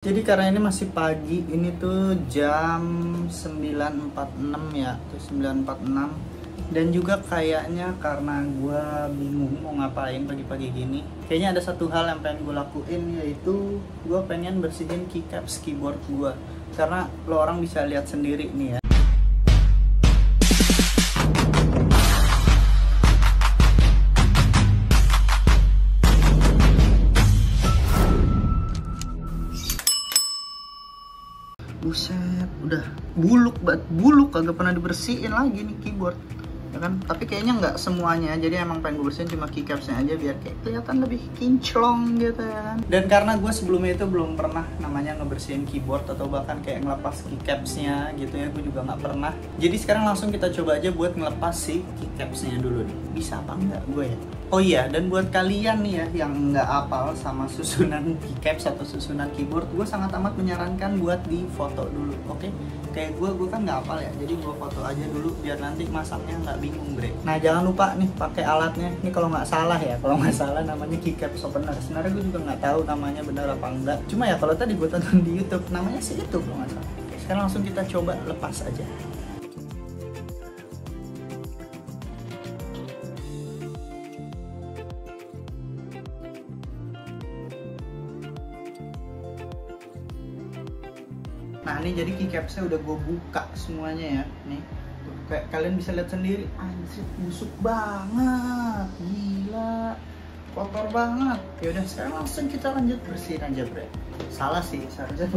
Jadi karena ini masih pagi, ini tuh jam 9.46 ya, tuh 9.46. Dan juga kayaknya karena gue bingung mau ngapain pagi-pagi gini, kayaknya ada satu hal yang pengen gue lakuin, yaitu gue pengen bersihin keycaps keyboard gue. Karena lo orang bisa lihat sendiri nih ya, buset, udah buluk banget, buluk, kagak pernah dibersihin lagi nih keyboard, ya kan? Tapi kayaknya nggak semuanya, jadi emang pengen gue bersihin cuma keycapsnya aja biar kayak kelihatan lebih kinclong gitu ya kan. Dan karena gue sebelumnya itu belum pernah namanya ngebersihin keyboard atau bahkan kayak ngelepas keycapsnya gitu ya, gue juga nggak pernah. Jadi sekarang langsung kita coba aja buat ngelepas si keycapsnya dulu nih, bisa apa enggak gue ya. Oh iya, dan buat kalian nih ya yang nggak apal sama susunan keycaps atau susunan keyboard, gue sangat amat menyarankan buat di foto dulu, oke? Kayak gue kan nggak apal ya, jadi gue foto aja dulu biar nanti masaknya nggak bingung, bre. Nah jangan lupa nih pakai alatnya, ini kalau nggak salah ya, kalau nggak salah namanya keycaps opener. Sebenarnya gue juga nggak tahu namanya benar apa enggak. Cuma ya kalau tadi gue tonton di YouTube namanya sih itu kalau nggak salah. Oke, sekarang langsung kita coba lepas aja. Nah ini jadi keycapsnya udah gue buka semuanya ya, nih kayak kalian bisa lihat sendiri, anjir busuk banget, gila, kotor banget. Ya udah sekarang langsung kita lanjut bersihin aja, bre. Salah sih, seharusnya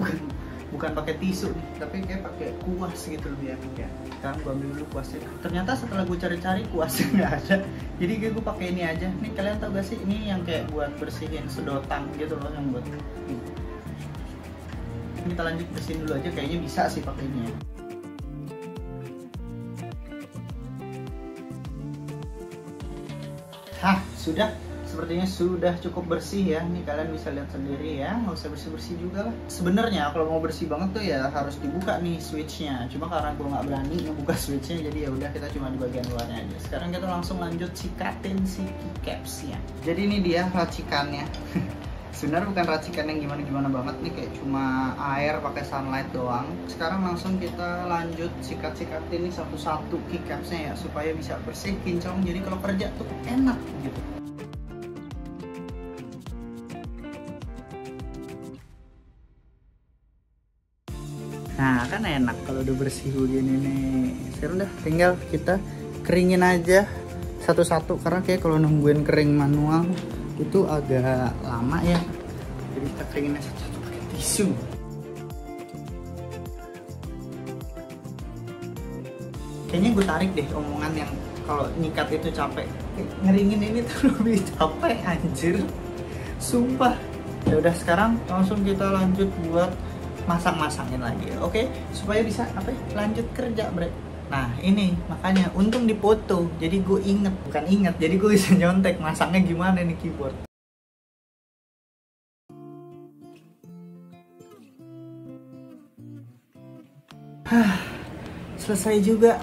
bukan pakai tisu nih, tapi kayak pakai kuas gitu lebih enak ya. Sekarang gue ambil dulu kuasnya. Ternyata setelah gue cari-cari kuasnya nggak ada, jadi kayak gue pakai ini aja. Nih kalian tau gak sih, ini yang kayak buat bersihin sedotan gitu loh, yang buat kita lanjut bersihin dulu aja, kayaknya bisa sih pakai ini ya. Hah, sudah, sepertinya sudah cukup bersih ya. Nih kalian bisa lihat sendiri ya, nggak usah bersih-bersih juga lah. Sebenarnya kalau mau bersih banget tuh ya harus dibuka nih switchnya. Cuma karena gue nggak berani ngebuka switchnya, jadi ya udah kita cuma di bagian luarnya aja. Sekarang kita langsung lanjut sikatin si keycapsnya. Jadi ini dia racikannya. Sebenarnya bukan racikan yang gimana-gimana banget nih, kayak cuma air pakai sunlight doang. Sekarang langsung kita lanjut sikat-sikatin nih satu-satu keycapsnya ya, supaya bisa bersih, kinclong, jadi kalau kerja tuh enak gitu. Nah kan enak kalau udah bersih begini nih. Sekarang udah tinggal kita keringin aja satu-satu, karena kayak kalau nungguin kering manual itu agak lama ya, jadi kita keringinnya satu-satu pakai tisu. Kayaknya gue tarik deh omongan yang kalau nyikat itu capek, ngeringin ini tuh lebih capek anjir, sumpah. Ya udah sekarang langsung kita lanjut buat masak-masakin lagi, oke? Supaya bisa apa ya, lanjut kerja, bre. Nah ini makanya untung dipoto, jadi gue bukan inget, jadi gue bisa nyontek masaknya gimana nih keyboard. Selesai juga,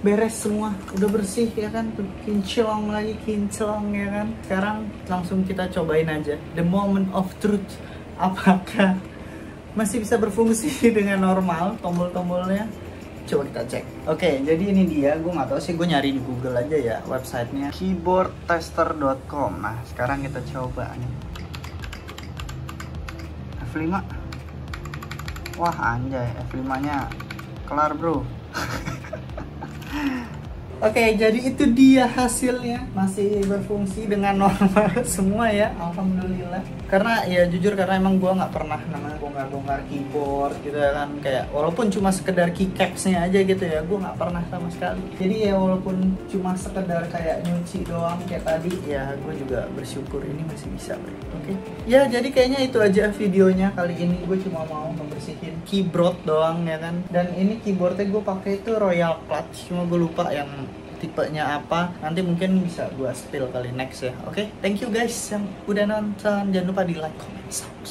beres semua, udah bersih ya kan, tuh kinclong lagi, kinclong ya kan. Sekarang langsung kita cobain aja the moment of truth, apakah masih bisa berfungsi dengan normal tombol-tombolnya. Coba kita cek. Oke, jadi ini dia, gue nggak tahu sih, gue nyari di Google aja ya websitenya, keyboardtester.com. Nah sekarang kita coba nih F5. Wah anjay, F5 nya kelar bro. Oke, jadi itu dia hasilnya, masih berfungsi dengan normal semua ya, alhamdulillah. Karena ya jujur, karena emang gue nggak pernah namanya bongkar-bongkar keyboard gitu ya kan, kayak walaupun cuma sekedar keycapsnya aja gitu ya, gue nggak pernah sama sekali. Jadi ya walaupun cuma sekedar kayak nyuci doang kayak tadi, ya gue juga bersyukur ini masih bisa. Oke, ya jadi kayaknya itu aja videonya kali ini. Gue cuma mau membersihin keyboard doang ya kan. Dan ini keyboardnya gue pakai itu Royal Clutch, cuma gue lupa yang tipenya apa, nanti mungkin bisa gue spill kali next ya. Oke, thank you guys yang udah nonton, jangan lupa di like, comment, subscribe.